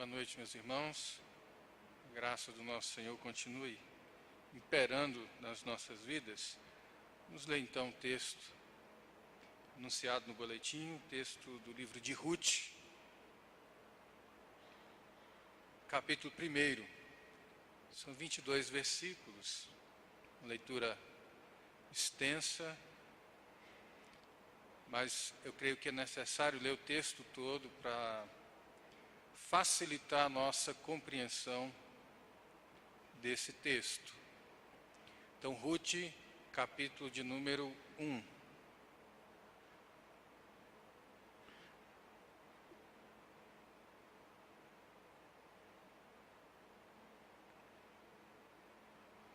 Boa noite, meus irmãos. A graça do nosso Senhor continue imperando nas nossas vidas. Vamos ler então o texto anunciado no boletim, o texto do livro de Ruth, capítulo 1. São 22 versículos, uma leitura extensa, mas eu creio que é necessário ler o texto todo para facilitar a nossa compreensão desse texto. Então, Ruth, capítulo de número 1.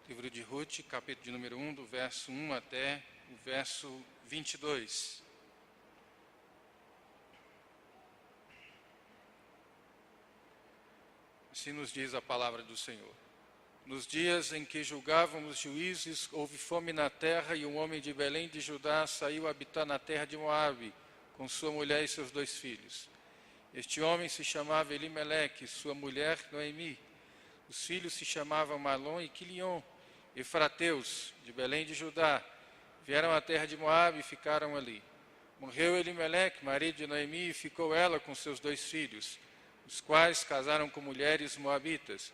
Livro de Ruth, capítulo de número 1, do verso 1 até o verso 22. Assim nos diz a palavra do Senhor. Nos dias em que julgavam os juízes, houve fome na terra, e um homem de Belém de Judá saiu habitar na terra de Moabe, com sua mulher e seus 2 filhos. Este homem se chamava Elimeleque, sua mulher Noemi. Os filhos se chamavam Malom e Quilion, efrateus, de Belém de Judá. Vieram à terra de Moabe e ficaram ali. Morreu Elimeleque, marido de Noemi, e ficou ela com seus 2 filhos, os quais casaram com mulheres moabitas.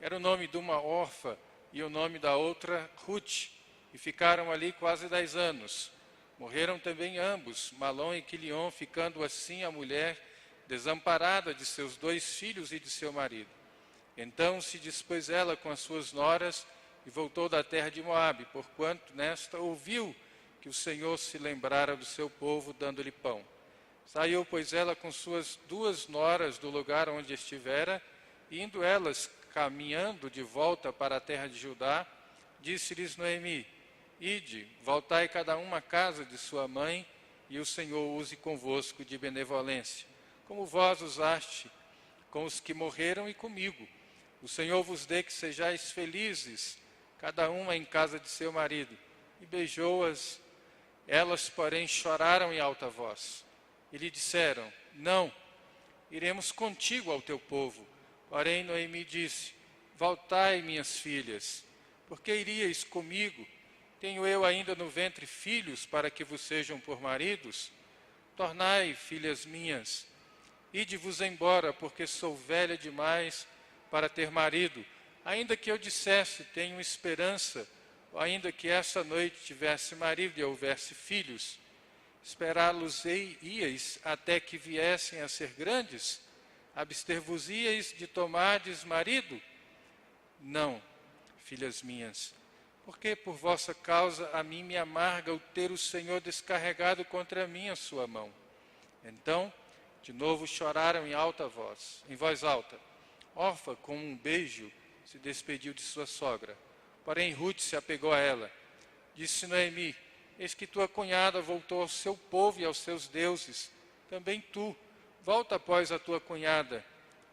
Era o nome de uma órfã e o nome da outra Ruth, e ficaram ali quase 10 anos. Morreram também ambos, Malom e Quilion, ficando assim a mulher desamparada de seus 2 filhos e de seu marido. Então se dispôs ela com as suas noras e voltou da terra de Moabe, porquanto nesta ouviu que o Senhor se lembrara do seu povo, dando-lhe pão. Saiu, pois, ela com suas 2 noras do lugar onde estivera, e indo elas caminhando de volta para a terra de Judá, disse-lhes Noemi: Ide, voltai cada uma à casa de sua mãe, e o Senhor use convosco de benevolência, como vós usaste com os que morreram e comigo. O Senhor vos dê que sejais felizes, cada uma em casa de seu marido. E beijou-as. Elas, porém, choraram em alta voz. E lhe disseram: Não, iremos contigo ao teu povo. Porém, Noemi disse: Voltai, minhas filhas, porque iríeis comigo? Tenho eu ainda no ventre filhos para que vos sejam por maridos? Tornai, filhas minhas, ide-vos embora, porque sou velha demais para ter marido. Ainda que eu dissesse: tenho esperança, ou ainda que esta noite tivesse marido e houvesse filhos, esperá-los-eis até que viessem a ser grandes? Abster-vos-íeis de tomardes marido? Não, filhas minhas, porque por vossa causa a mim me amarga o ter o Senhor descarregado contra mim a sua mão. Então, de novo choraram em voz alta. Orfa, com um beijo, se despediu de sua sogra. Porém, Ruth se apegou a ela. Disse Noemi: Eis que tua cunhada voltou ao seu povo e aos seus deuses. Também tu, volta após a tua cunhada.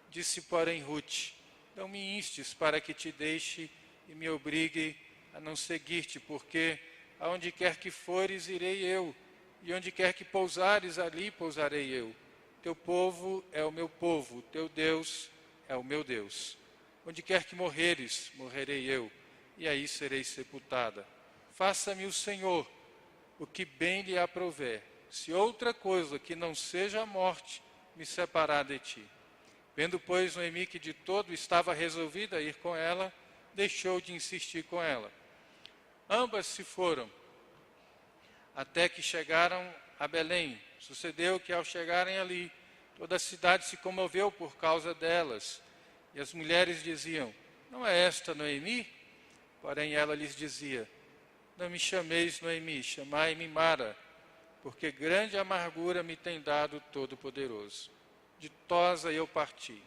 Disse, porém, Ruth: Não me instes para que te deixe e me obrigue a não seguir-te, porque aonde quer que fores, irei eu, e onde quer que pousares, ali pousarei eu. Teu povo é o meu povo, teu Deus é o meu Deus. Onde quer que morreres, morrerei eu, e aí serei sepultada. Faça-me o Senhor o que bem lhe aprouver, se outra coisa que não seja a morte me separar de ti. Vendo, pois, Noemi que de todo estava resolvida a ir com ela, deixou de insistir com ela. Ambas se foram, até que chegaram a Belém. Sucedeu que, ao chegarem ali, toda a cidade se comoveu por causa delas. E as mulheres diziam: Não é esta Noemi? Porém ela lhes dizia: Não me chameis Noemi, chamai-me Mara, porque grande amargura me tem dado o Todo-Poderoso. Ditosa eu parti,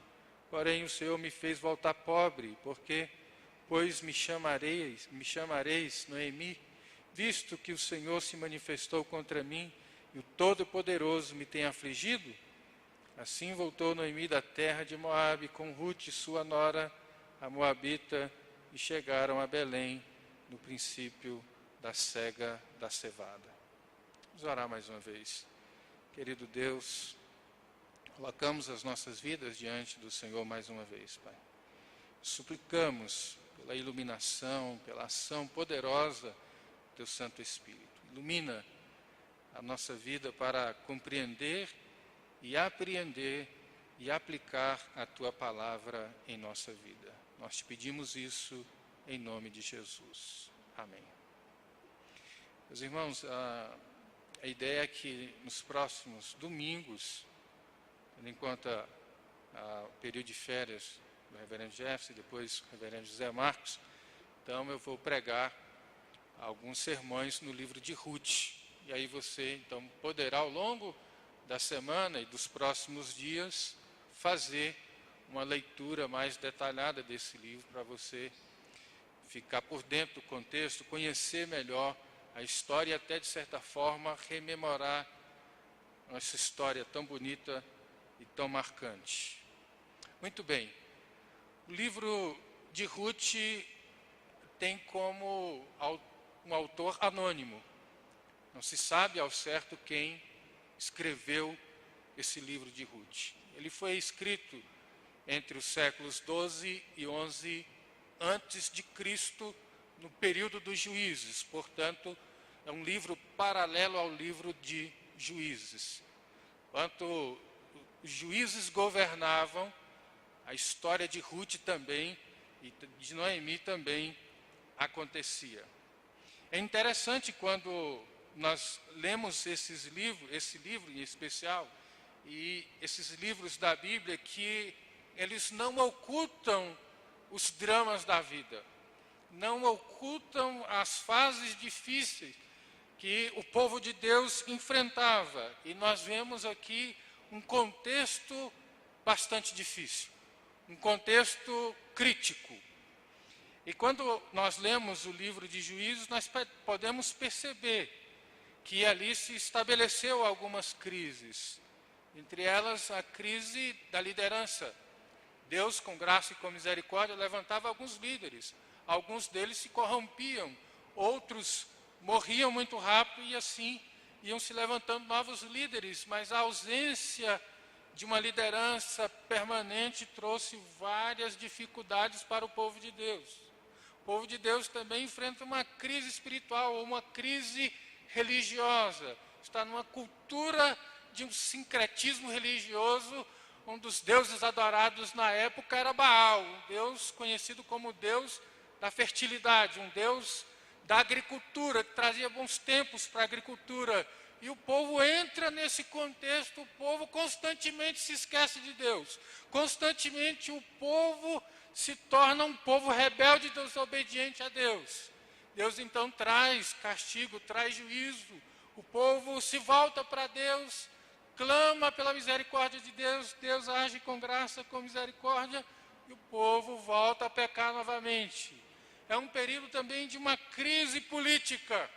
porém o Senhor me fez voltar pobre, pois me chamareis Noemi, visto que o Senhor se manifestou contra mim e o Todo-Poderoso me tem afligido? Assim voltou Noemi da terra de Moabe com Ruth, sua nora, a moabita, e chegaram a Belém no princípio da cega da cevada. Vamos orar mais uma vez. Querido Deus, Colocamos as nossas vidas diante do Senhor mais uma vez, Pai. Suplicamos pela iluminação, pela ação poderosa do Teu Santo Espírito. Ilumina a nossa vida para compreender e apreender e aplicar a Tua palavra em nossa vida. Nós te pedimos isso em nome de Jesus. Amém. Meus irmãos, a ideia é que nos próximos domingos, tendo em conta o período de férias do reverendo Jefferson e depois do reverendo José Marcos, então eu vou pregar alguns sermões no livro de Ruth. E aí você então poderá ao longo da semana e dos próximos dias fazer uma leitura mais detalhada desse livro para você ficar por dentro do contexto, conhecer melhor a história e até de certa forma rememorar essa história tão bonita e tão marcante. Muito bem, o livro de Ruth tem como um autor anônimo. Não se sabe ao certo quem escreveu esse livro de Ruth. Ele foi escrito entre os séculos 12 e 11 antes de Cristo, no período dos Juízes. Portanto, é um livro paralelo ao livro de Juízes. Enquanto os juízes governavam, a história de Ruth também e de Noemi também acontecia. É interessante quando nós lemos esse livro em especial, e esses livros da Bíblia, que eles não ocultam os dramas da vida, não ocultam as fases difíceis que o povo de Deus enfrentava. E nós vemos aqui um contexto bastante difícil, um contexto crítico. E quando nós lemos o livro de Juízes, nós podemos perceber que ali se estabeleceu algumas crises, entre elas a crise da liderança. Deus, com graça e com misericórdia, levantava alguns líderes. Alguns deles se corrompiam, outros morriam muito rápido e assim iam se levantando novos líderes. Mas a ausência de uma liderança permanente trouxe várias dificuldades para o povo de Deus. O povo de Deus também enfrenta uma crise espiritual, uma crise religiosa. Está numa cultura de um sincretismo religioso. Um dos deuses adorados na época era Baal, um deus conhecido como Deus da fertilidade, um Deus da agricultura, que trazia bons tempos para a agricultura. E o povo entra nesse contexto, o povo constantemente se esquece de Deus. Constantemente o povo se torna um povo rebelde e desobediente a Deus. Deus então traz castigo, traz juízo. O povo se volta para Deus, clama pela misericórdia de Deus, Deus age com graça, com misericórdia, e o povo volta a pecar novamente. É um período também de uma crise política.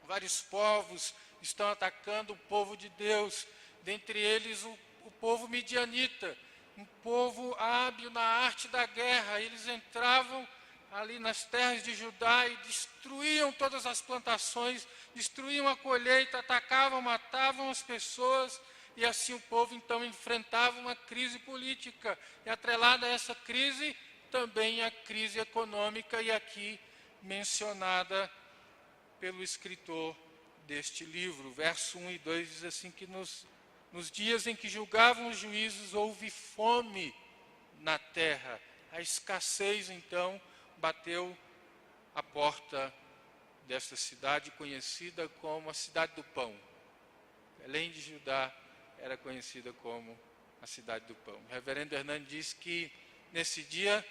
Vários povos estão atacando o povo de Deus, dentre eles o povo midianita, um povo hábil na arte da guerra. Eles entravam ali nas terras de Judá e destruíam todas as plantações, destruíam a colheita, atacavam, matavam as pessoas, e assim o povo então enfrentava uma crise política. E atrelada a essa crise, também a crise econômica, e aqui mencionada pelo escritor deste livro. Verso 1 e 2 diz assim que nos dias em que julgavam os juízes, houve fome na terra. A escassez, então, bateu a porta desta cidade, conhecida como a cidade do pão. Belém de Judá era conhecida como a cidade do pão. O reverendo Hernandes diz que nesse dia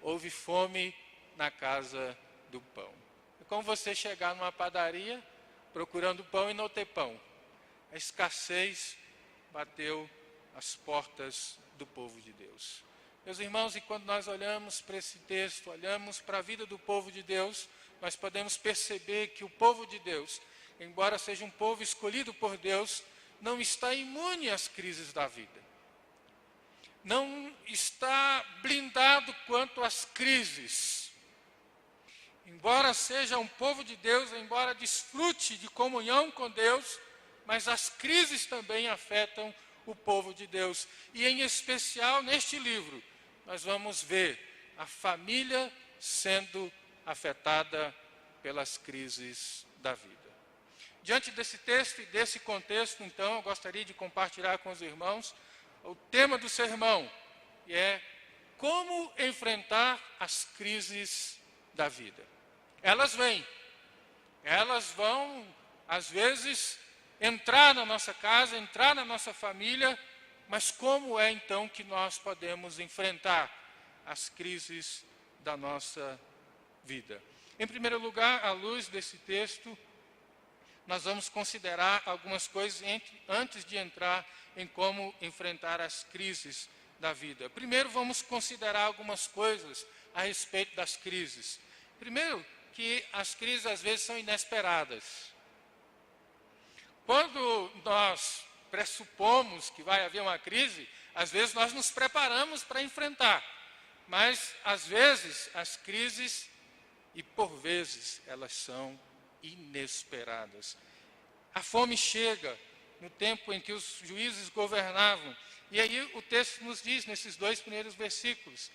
houve fome na casa do pão. É como você chegar numa padaria procurando pão e não ter pão. A escassez bateu as portas do povo de Deus. Meus irmãos, e quando nós olhamos para esse texto, olhamos para a vida do povo de Deus, nós podemos perceber que o povo de Deus, embora seja um povo escolhido por Deus, não está imune às crises da vida. Não está blindado quanto às crises. Embora seja um povo de Deus, embora desfrute de comunhão com Deus, mas as crises também afetam o povo de Deus. E, em especial, neste livro, nós vamos ver a família sendo afetada pelas crises da vida. Diante desse texto e desse contexto, então, eu gostaria de compartilhar com os irmãos o tema do sermão, que é como enfrentar as crises da vida. Elas vêm, elas vão, às vezes, entrar na nossa casa, entrar na nossa família, mas como é então que nós podemos enfrentar as crises da nossa vida? Em primeiro lugar, à luz desse texto, nós vamos considerar algumas coisas antes de entrar em como enfrentar as crises da vida. Primeiro, vamos considerar algumas coisas a respeito das crises. Primeiro, que as crises às vezes são inesperadas. Quando nós pressupomos que vai haver uma crise, às vezes nós nos preparamos para enfrentar. Mas, às vezes, as crises, e por vezes, elas são inesperadas. A fome chega no tempo em que os juízes governavam. E aí o texto nos diz, nesses 2 primeiros versículos,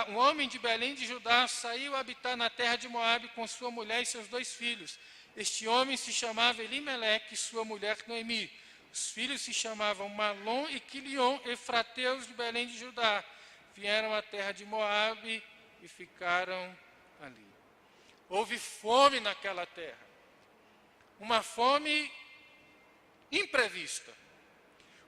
um homem de Belém de Judá saiu a habitar na terra de Moabe com sua mulher e seus 2 filhos. Este homem se chamava Elimeleque e sua mulher Noemi. Os filhos se chamavam Malom e Quilion, efrateus de Belém de Judá. Vieram à terra de Moabe e ficaram ali. Houve fome naquela terra. Uma fome imprevista.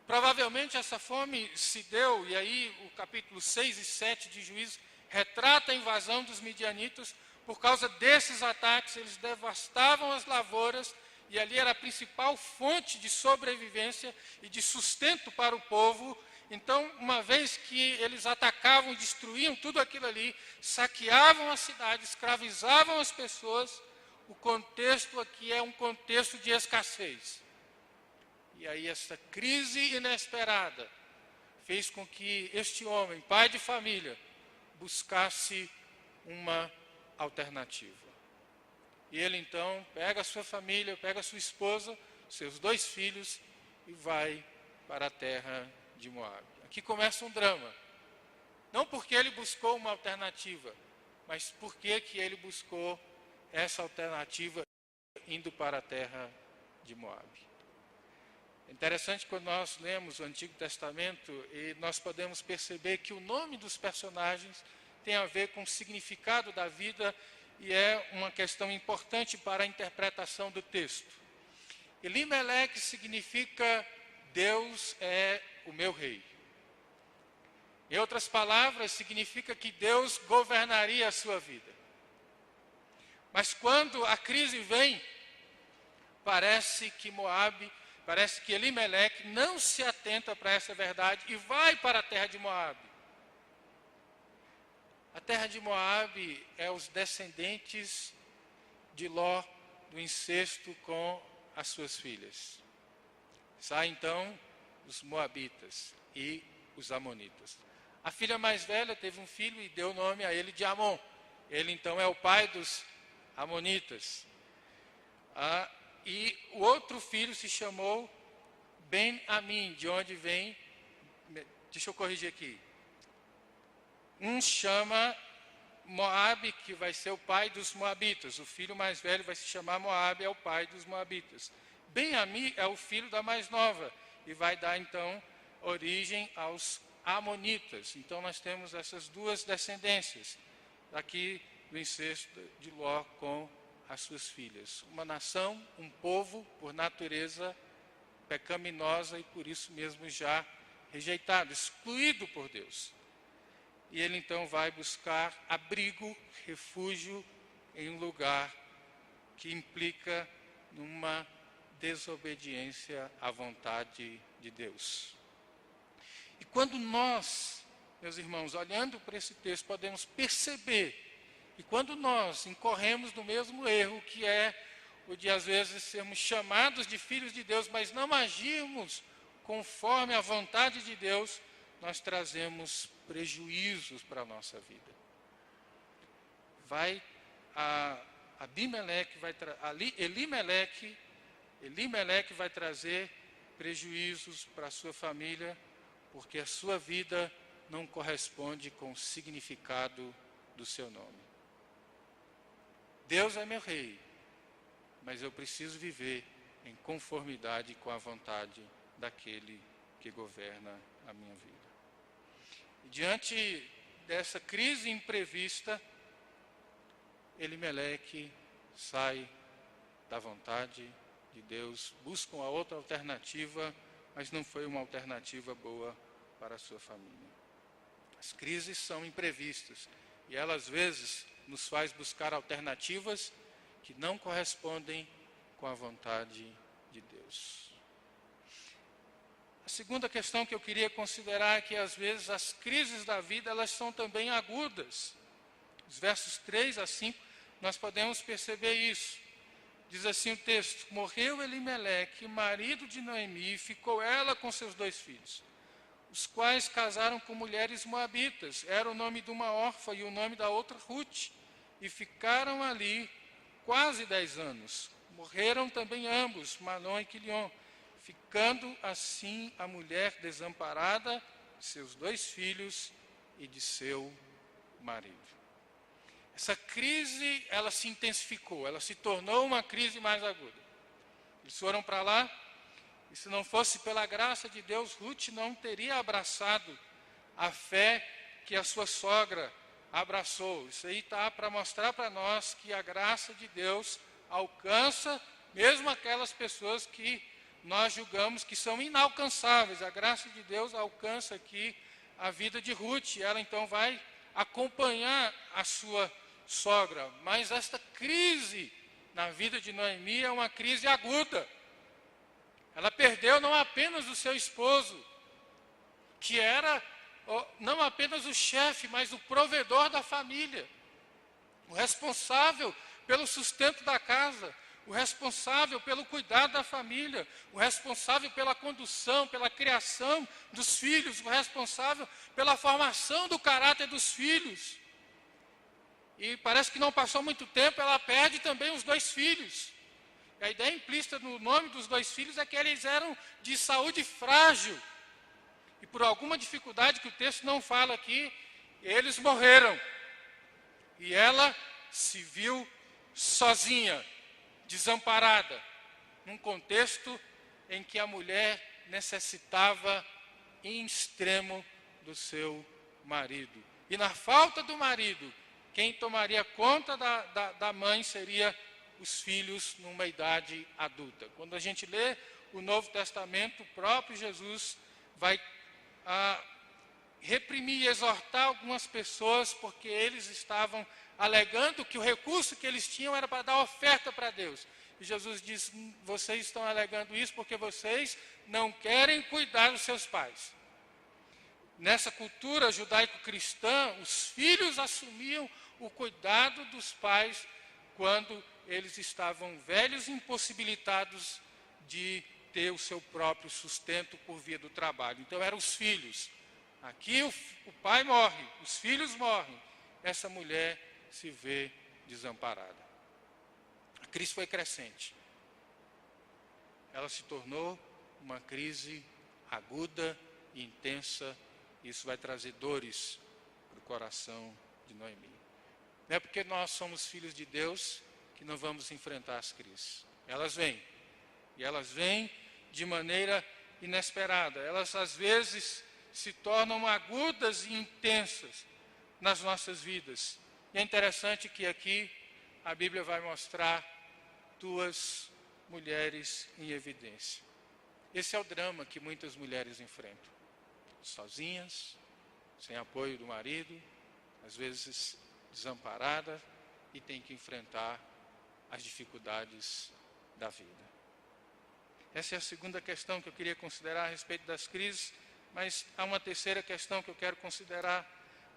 Provavelmente essa fome se deu, e aí o capítulo 6 e 7 de Juízes retrata a invasão dos midianitas. Por causa desses ataques, eles devastavam as lavouras, e ali era a principal fonte de sobrevivência e de sustento para o povo. Então, uma vez que eles atacavam e destruíam tudo aquilo ali, saqueavam a cidade, escravizavam as pessoas, o contexto aqui é um contexto de escassez. E aí essa crise inesperada fez com que este homem, pai de família, buscasse uma alternativa. E ele então pega a sua família, pega a sua esposa, seus 2 filhos e vai para a terra de Moabe. Aqui começa um drama. Não porque ele buscou uma alternativa, mas porque que ele buscou essa alternativa indo para a terra de Moabe. É interessante quando nós lemos o Antigo Testamento e nós podemos perceber que o nome dos personagens tem a ver com o significado da vida e é uma questão importante para a interpretação do texto. Elimeleque significa Deus é o meu rei. Em outras palavras, significa que Deus governaria a sua vida. Mas quando a crise vem, parece que Elimeleque não se atenta para essa verdade e vai para a terra de Moabe. A terra de Moabe é os descendentes de Ló, do incesto com as suas filhas. Saem então os moabitas e os amonitas. A filha mais velha teve um filho e deu o nome a ele de Amon. Ele então é o pai dos amonitas. E o outro filho se chamou Ben-Amim, de onde vem, deixa eu corrigir aqui. Um chama Moabe, que vai ser o pai dos moabitas. O filho mais velho vai se chamar Moabe, é o pai dos moabitas. Ben-Amim é o filho da mais nova e vai dar então origem aos amonitas. Então nós temos essas 2 descendências aqui do incesto de Ló com as suas filhas. Uma nação, um povo, por natureza pecaminosa e por isso mesmo já rejeitado, excluído por Deus. E ele então vai buscar abrigo, refúgio em um lugar que implica numa desobediência à vontade de Deus. E quando nós, meus irmãos, olhando para esse texto, podemos perceber, e quando nós incorremos no mesmo erro, que é o de às vezes sermos chamados de filhos de Deus, mas não agirmos conforme a vontade de Deus, nós trazemos prejuízos para a nossa vida. Elimeleque vai trazer prejuízos para a sua família, porque a sua vida não corresponde com o significado do seu nome. Deus é meu rei, mas eu preciso viver em conformidade com a vontade daquele que governa a minha vida. E diante dessa crise imprevista, Elimeleque sai da vontade de Deus, busca uma outra alternativa, mas não foi uma alternativa boa para a sua família. As crises são imprevistas e ela às vezes nos faz buscar alternativas que não correspondem com a vontade de Deus. A segunda questão que eu queria considerar é que às vezes as crises da vida elas são também agudas. Os versos 3 a 5 nós podemos perceber isso. Diz assim o texto: morreu Elimeleque, marido de Noemi, e ficou ela com seus 2 filhos, os quais casaram com mulheres moabitas. Era o nome de uma órfã e o nome da outra Ruth, e ficaram ali quase 10 anos. Morreram também ambos, Malom e Quilion, ficando assim a mulher desamparada, seus 2 filhos e de seu marido. Essa crise, ela se intensificou, ela se tornou uma crise mais aguda. Eles foram para lá, e se não fosse pela graça de Deus, Ruth não teria abraçado a fé que a sua sogra abraçou. Isso aí está para mostrar para nós que a graça de Deus alcança mesmo aquelas pessoas que nós julgamos que são inalcançáveis. A graça de Deus alcança aqui a vida de Ruth. Ela então vai acompanhar a sua sogra. Mas esta crise na vida de Noemi é uma crise aguda. Ela perdeu não apenas o seu esposo, que era não apenas o chefe, mas o provedor da família, o responsável pelo sustento da casa, o responsável pelo cuidado da família, o responsável pela condução, pela criação dos filhos, o responsável pela formação do caráter dos filhos. E parece que não passou muito tempo, ela perde também os 2 filhos. E a ideia implícita no nome dos 2 filhos é que eles eram de saúde frágil. E por alguma dificuldade que o texto não fala aqui, eles morreram. E ela se viu sozinha, desamparada, num contexto em que a mulher necessitava em extremo do seu marido. E na falta do marido, quem tomaria conta da mãe seria os filhos numa idade adulta. Quando a gente lê o Novo Testamento, o próprio Jesus vai reprimir e exortar algumas pessoas, porque eles estavam alegando que o recurso que eles tinham era para dar oferta para Deus. E Jesus diz: vocês estão alegando isso porque vocês não querem cuidar dos seus pais. Nessa cultura judaico-cristã, os filhos assumiam o cuidado dos pais quando eles estavam velhos e impossibilitados de ter o seu próprio sustento por via do trabalho. Então eram os filhos. Aqui o pai morre, os filhos morrem. Essa mulher se vê desamparada. A crise foi crescente. Ela se tornou uma crise aguda e intensa. Isso vai trazer dores para o coração de Noemi. Não é porque nós somos filhos de Deus que não vamos enfrentar as crises. Elas vêm. E elas vêm de maneira inesperada. Elas às vezes se tornam agudas e intensas nas nossas vidas. E é interessante que aqui a Bíblia vai mostrar 2 mulheres em evidência. Esse é o drama que muitas mulheres enfrentam. Sozinhas, sem apoio do marido, às vezes desamparada, e tem que enfrentar as dificuldades da vida. Essa é a segunda questão que eu queria considerar a respeito das crises, mas há uma terceira questão que eu quero considerar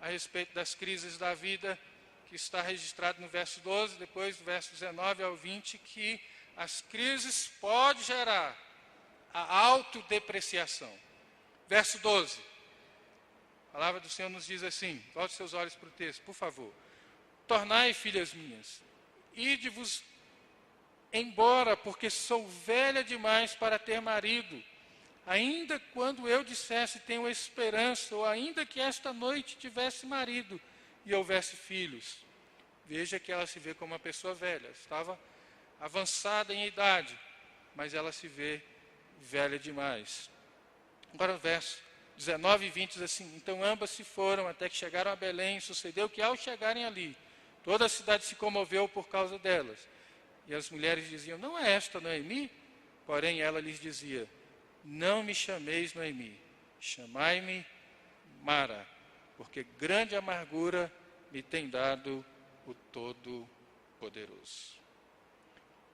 a respeito das crises da vida, que está registrado no verso 12, depois do verso 19 ao 20, que as crises podem gerar a autodepreciação. Verso 12, a palavra do Senhor nos diz assim, volte seus olhos para o texto, por favor. Tornai, filhas minhas, ide-vos embora, porque sou velha demais para ter marido, ainda quando eu dissesse tenho esperança, ou ainda que esta noite tivesse marido e houvesse filhos. Veja que ela se vê como uma pessoa velha, estava avançada em idade, mas ela se vê velha demais. Agora o verso 19 e 20 diz assim: então ambas se foram até que chegaram a Belém, e sucedeu que ao chegarem ali, toda a cidade se comoveu por causa delas. E as mulheres diziam, não é esta Noemi? Porém ela lhes dizia, não me chameis Noemi, chamai-me Mara, porque grande amargura me tem dado o Todo-Poderoso.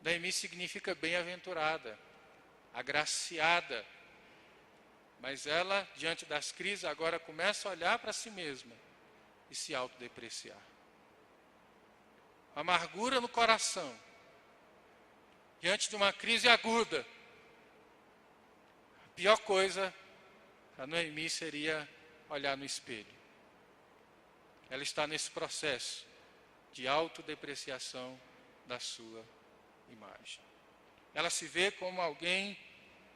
Noemi significa bem-aventurada, agraciada, mas ela, diante das crises, agora começa a olhar para si mesma e se autodepreciar. Amargura no coração, diante de uma crise aguda. A pior coisa, a Noemi seria olhar no espelho. Ela está nesse processo de autodepreciação da sua imagem. Ela se vê como alguém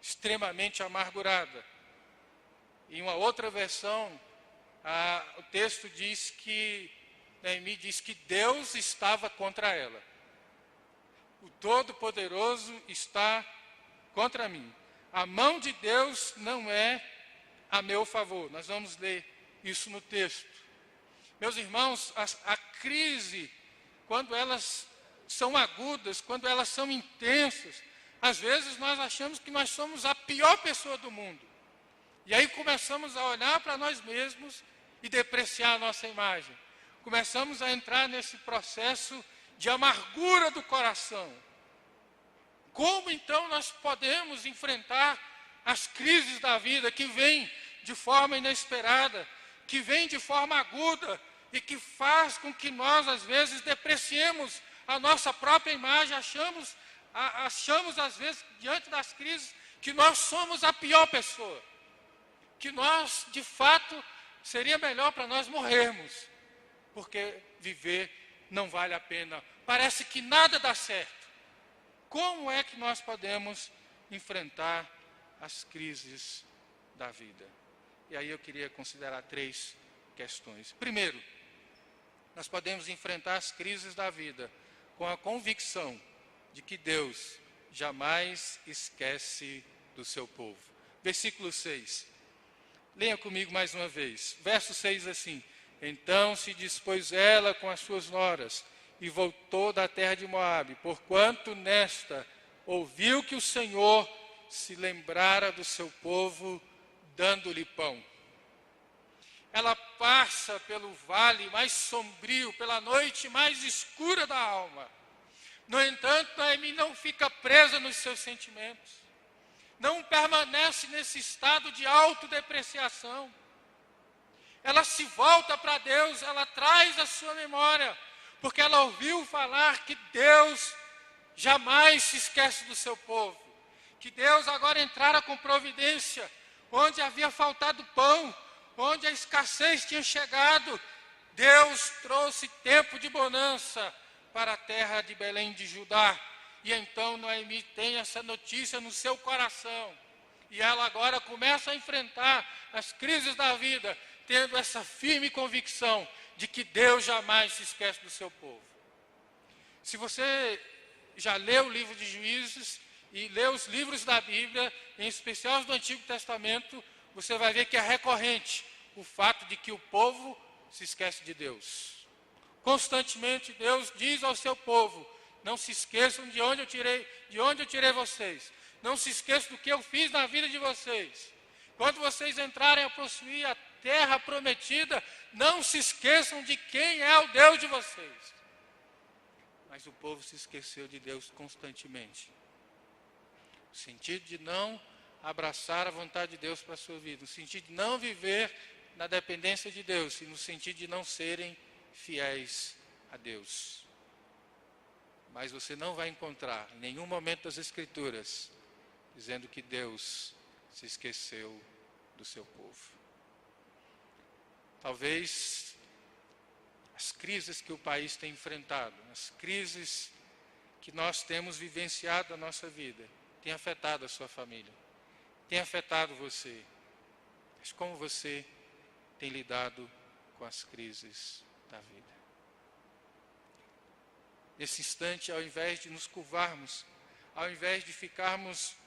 extremamente amargurada. Em uma outra versão, o texto diz que, Noemi diz que Deus estava contra ela. O Todo-Poderoso está contra mim. A mão de Deus não é a meu favor. Nós vamos ler isso no texto. Meus irmãos, a crise, quando elas são agudas, quando elas são intensas, às vezes nós achamos que nós somos a pior pessoa do mundo. E aí começamos a olhar para nós mesmos e depreciar a nossa imagem. Começamos a entrar nesse processo de amargura do coração. Como então nós podemos enfrentar as crises da vida que vêm de forma inesperada, que vêm de forma aguda e que faz com que nós às vezes depreciemos a nossa própria imagem, achamos às vezes diante das crises que nós somos a pior pessoa, que nós de fato seria melhor para nós morrermos, porque viver não vale a pena, parece que nada dá certo. Como é que nós podemos enfrentar as crises da vida? E aí eu queria considerar 3 questões. Primeiro, nós podemos enfrentar as crises da vida com a convicção de que Deus jamais esquece do seu povo. Versículo 6. Leia comigo mais uma vez. Verso 6 assim: então se dispôs ela com as suas noras e voltou da terra de Moabe, porquanto nesta ouviu que o Senhor se lembrara do seu povo, dando-lhe pão. Ela passa pelo vale mais sombrio, pela noite mais escura da alma. No entanto, Noemi não fica presa nos seus sentimentos. Não permanece nesse estado de autodepreciação. Ela se volta para Deus, ela traz a sua memória, porque ela ouviu falar que Deus jamais se esquece do seu povo. Que Deus agora entrara com providência, onde havia faltado pão, onde a escassez tinha chegado. Deus trouxe tempo de bonança para a terra de Belém de Judá. E então Noemi tem essa notícia no seu coração. E ela agora começa a enfrentar as crises da vida, tendo essa firme convicção de que Deus jamais se esquece do seu povo. Se você já leu o livro de Juízes e leu os livros da Bíblia, em especial os do Antigo Testamento, você vai ver que é recorrente o fato de que o povo se esquece de Deus. Constantemente Deus diz ao seu povo: não se esqueçam de onde eu tirei vocês. Não se esqueçam do que eu fiz na vida de vocês. Quando vocês entrarem a possuir a terra prometida, não se esqueçam de quem é o Deus de vocês. Mas o povo se esqueceu de Deus constantemente. No sentido de não abraçar a vontade de Deus para a sua vida, no sentido de não viver na dependência de Deus e no sentido de não serem fiéis a Deus. Mas você não vai encontrar em nenhum momento das Escrituras dizendo que Deus se esqueceu do seu povo. Talvez as crises que o país tem enfrentado, as crises que nós temos vivenciado na nossa vida, tenham afetado a sua família, tem afetado você. Mas como você tem lidado com as crises da vida? Nesse instante, ao invés de nos curvarmos, ao invés de ficarmos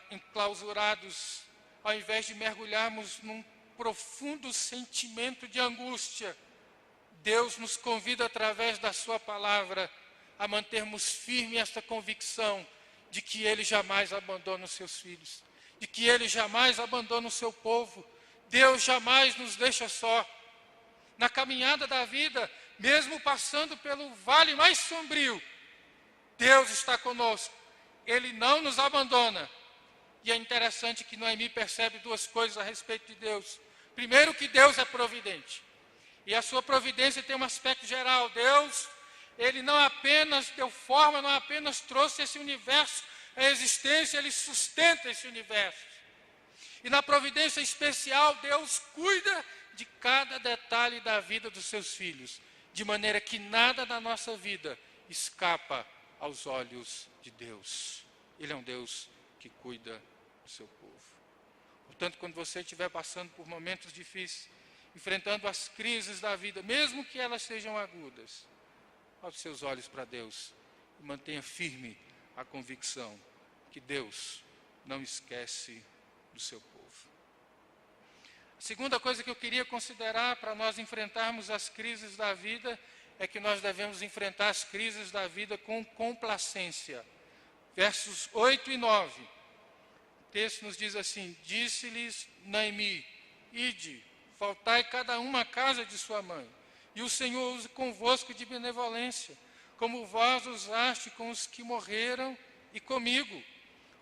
enclausurados, ao invés de mergulharmos num profundo sentimento de angústia, Deus nos convida através da sua palavra a mantermos firme esta convicção de que Ele jamais abandona os seus filhos, de que Ele jamais abandona o seu povo. Deus jamais nos deixa só. Na caminhada da vida, mesmo passando pelo vale mais sombrio, Deus está conosco. Ele não nos abandona. E é interessante que Noemi percebe duas coisas a respeito de Deus. Primeiro, que Deus é providente. E a sua providência tem um aspecto geral. Deus, Ele não apenas deu forma, não apenas trouxe esse universo à existência, Ele sustenta esse universo. E na providência especial, Deus cuida de cada detalhe da vida dos seus filhos, de maneira que nada da nossa vida escapa aos olhos de Deus. Ele é um Deus que cuida do seu povo. Portanto, quando você estiver passando por momentos difíceis, enfrentando as crises da vida, mesmo que elas sejam agudas, volte seus olhos para Deus e mantenha firme a convicção que Deus não esquece do seu povo. A segunda coisa que eu queria considerar para nós enfrentarmos as crises da vida é que nós devemos enfrentar as crises da vida com complacência. Versos 8 e 9. O texto nos diz assim: disse-lhes Noemi: ide, faltai cada um à casa de sua mãe, e o Senhor use convosco de benevolência, como vós usaste com os que morreram e comigo.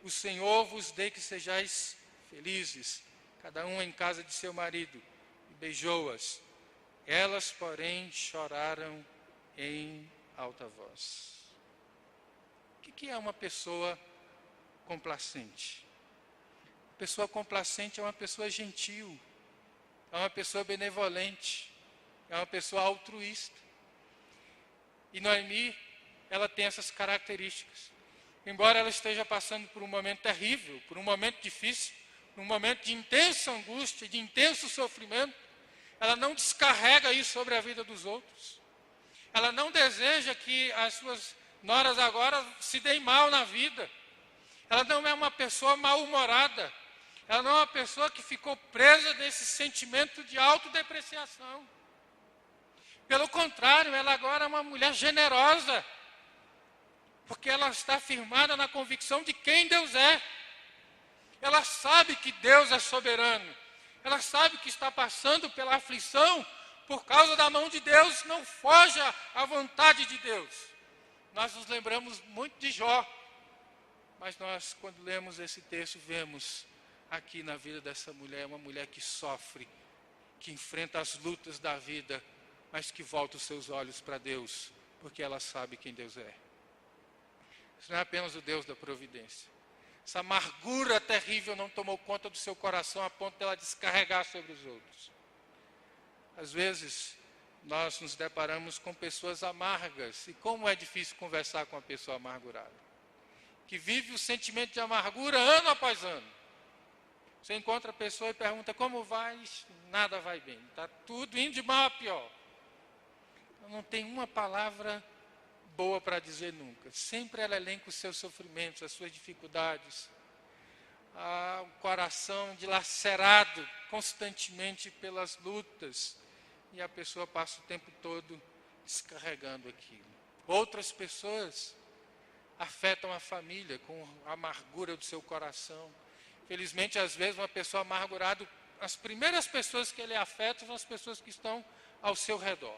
O Senhor vos dê que sejais felizes, cada um em casa de seu marido, e beijou-as. Elas, porém, choraram em alta voz. O que é uma pessoa complacente? A pessoa complacente é uma pessoa gentil, é uma pessoa benevolente, é uma pessoa altruísta. E Noemi, ela tem essas características. Embora ela esteja passando por um momento terrível, por um momento difícil, num momento de intensa angústia, de intenso sofrimento, ela não descarrega isso sobre a vida dos outros. Ela não deseja que as suas noras agora se deem mal na vida. Ela não é uma pessoa mal-humorada. Ela não é uma pessoa que ficou presa nesse sentimento de autodepreciação. Pelo contrário, ela agora é uma mulher generosa, porque ela está firmada na convicção de quem Deus é. Ela sabe que Deus é soberano. Ela sabe que está passando pela aflição por causa da mão de Deus, não foge à vontade de Deus. Nós nos lembramos muito de Jó, mas nós, quando lemos esse texto, vemos aqui na vida dessa mulher, uma mulher que sofre, que enfrenta as lutas da vida, mas que volta os seus olhos para Deus, porque ela sabe quem Deus é. Isso não é apenas o Deus da providência. Essa amargura terrível não tomou conta do seu coração a ponto de ela descarregar sobre os outros. Às vezes, nós nos deparamos com pessoas amargas. E como é difícil conversar com uma pessoa amargurada, que vive o sentimento de amargura ano após ano. Você encontra a pessoa e pergunta: como vai? Nada vai bem. Está tudo indo de mal a pior. Não tem uma palavra boa para dizer nunca. Sempre ela elenca os seus sofrimentos, as suas dificuldades. O coração dilacerado constantemente pelas lutas. E a pessoa passa o tempo todo descarregando aquilo. Outras pessoas afetam a família com a amargura do seu coração. Felizmente, às vezes, uma pessoa amargurada, as primeiras pessoas que ele afeta são as pessoas que estão ao seu redor,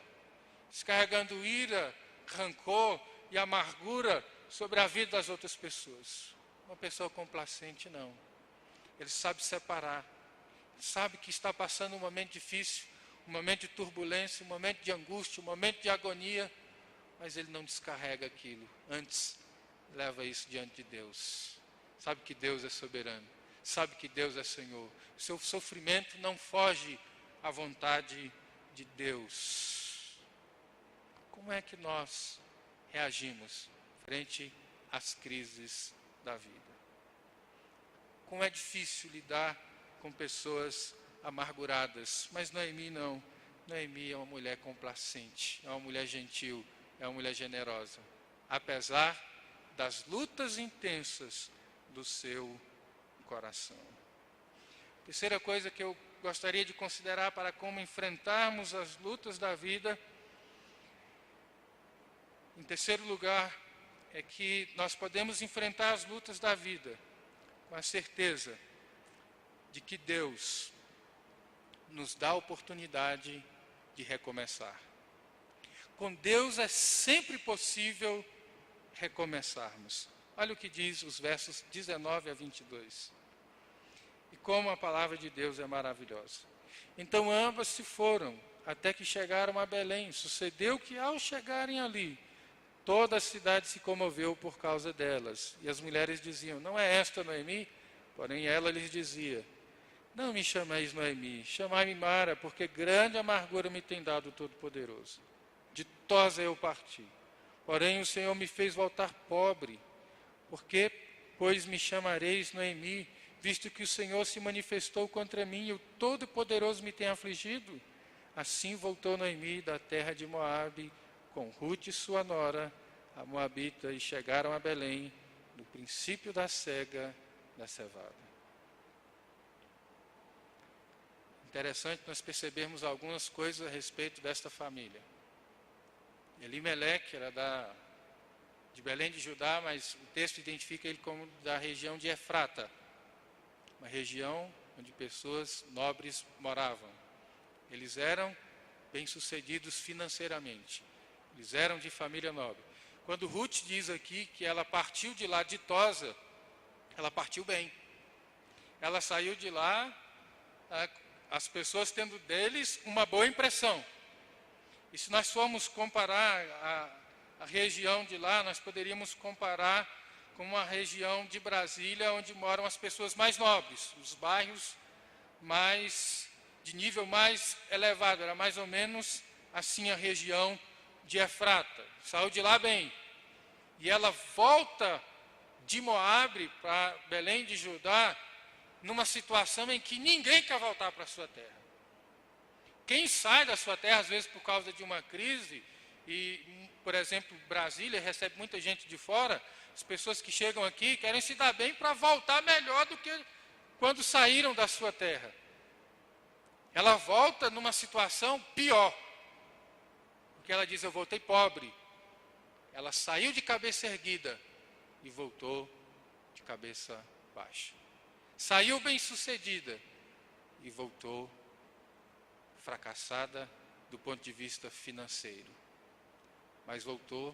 descarregando ira, rancor e amargura sobre a vida das outras pessoas. Uma pessoa complacente, não. Ele sabe separar, sabe que está passando um momento difícil, um momento de turbulência, um momento de angústia, um momento de agonia, mas ele não descarrega aquilo. Antes, leva isso diante de Deus. Sabe que Deus é soberano, sabe que Deus é Senhor. O seu sofrimento não foge à vontade de Deus. Como é que nós reagimos frente às crises da vida? como é difícil lidar com pessoas amarguradas. Mas Noemi não. Noemi é uma mulher complacente, é uma mulher gentil, é uma mulher generosa. Apesar das lutas intensas do seu coração. Terceira coisa que eu gostaria de considerar para como enfrentarmos as lutas da vida, em terceiro lugar, é que nós podemos enfrentar as lutas da vida com a certeza de que Deus nos dá a oportunidade de recomeçar. Com Deus é sempre possível recomeçarmos. Olha o que diz os versos 19 a 22. E como a palavra de Deus é maravilhosa. Então ambas se foram, até que chegaram a Belém. Sucedeu que ao chegarem ali, toda a cidade se comoveu por causa delas. E as mulheres diziam, não é esta Noemi? Porém ela lhes dizia, não me chameis Noemi, chamai-me Mara, porque grande amargura me tem dado o Todo-Poderoso. Ditosa eu parti. Porém o Senhor me fez voltar pobre. Porque, pois me chamareis Noemi, visto que o Senhor se manifestou contra mim e o Todo-Poderoso me tem afligido? Assim voltou Noemi da terra de Moabe, com Rute sua nora, a Moabita, e chegaram a Belém, no princípio da cega da cevada. Interessante nós percebermos algumas coisas a respeito desta família. Elimeleque era de Belém de Judá, mas o texto identifica ele como da região de Efrata, uma região onde pessoas nobres moravam. Eles eram bem-sucedidos financeiramente, eles eram de família nobre. Quando Ruth diz aqui que ela partiu de lá ditosa, ela partiu bem. Ela saiu de lá, as pessoas tendo deles uma boa impressão. E se nós formos comparar a região de lá, nós poderíamos comparar com uma região de Brasília, onde moram as pessoas mais nobres, os bairros de nível mais elevado. Era mais ou menos assim a região de Efrata. Saiu de lá bem. E ela volta de Moabe para Belém de Judá, numa situação em que ninguém quer voltar para a sua terra. Quem sai da sua terra, às vezes por causa de uma crise, e, por exemplo, Brasília recebe muita gente de fora, as pessoas que chegam aqui querem se dar bem para voltar melhor do que quando saíram da sua terra. Ela volta numa situação pior, porque ela diz, eu voltei pobre. Ela saiu de cabeça erguida e voltou de cabeça baixa. Saiu bem-sucedida e voltou fracassada do ponto de vista financeiro. Mas voltou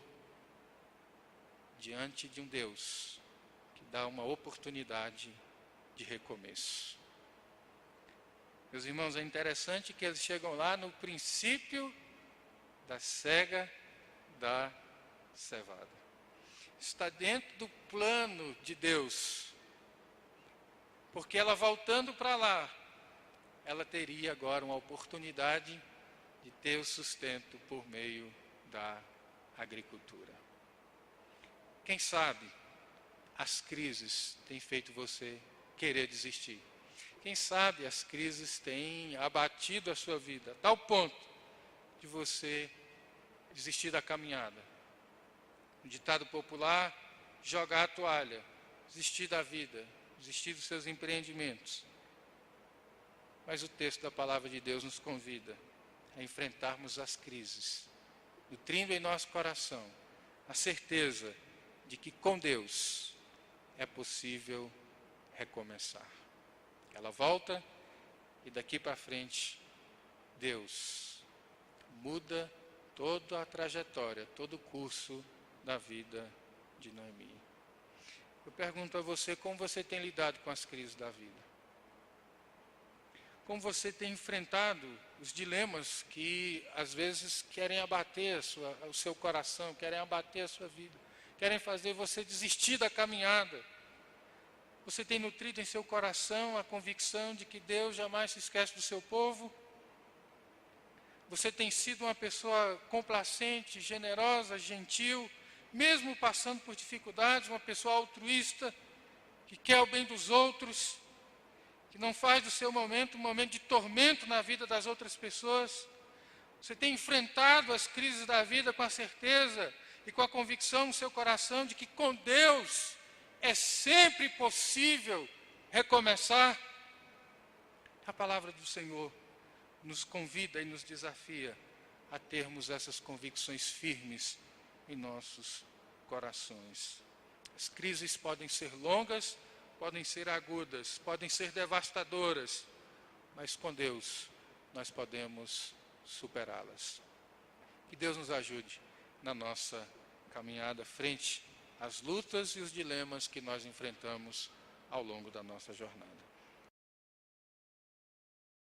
diante de um Deus que dá uma oportunidade de recomeço. Meus irmãos, é interessante que eles chegam lá no princípio da cega da cevada. Está dentro do plano de Deus. Porque ela voltando para lá, ela teria agora uma oportunidade de ter o sustento por meio da agricultura. Quem sabe as crises têm feito você querer desistir. Quem sabe as crises têm abatido a sua vida, a tal ponto de você desistir da caminhada. Um ditado popular, jogar a toalha, desistir da vida, desistir dos seus empreendimentos. Mas o texto da palavra de Deus nos convida a enfrentarmos as crises, nutrindo em nosso coração a certeza de que com Deus é possível recomeçar. Ela volta e daqui para frente Deus muda toda a trajetória, todo o curso da vida de Noemi. Eu pergunto a você, como você tem lidado com as crises da vida? Como você tem enfrentado os dilemas que às vezes querem abater o seu coração, querem abater a sua vida, querem fazer você desistir da caminhada? Você tem nutrido em seu coração a convicção de que Deus jamais se esquece do seu povo? Você tem sido uma pessoa complacente, generosa, gentil, mesmo passando por dificuldades, uma pessoa altruísta, que quer o bem dos outros, que não faz do seu momento um momento de tormento na vida das outras pessoas. Você tem enfrentado as crises da vida com a certeza e com a convicção no seu coração de que com Deus é sempre possível recomeçar. A palavra do Senhor nos convida e nos desafia a termos essas convicções firmes em nossos corações. As crises podem ser longas, podem ser agudas, podem ser devastadoras, mas com Deus nós podemos superá-las. Que Deus nos ajude na nossa caminhada frente às lutas e os dilemas que nós enfrentamos ao longo da nossa jornada.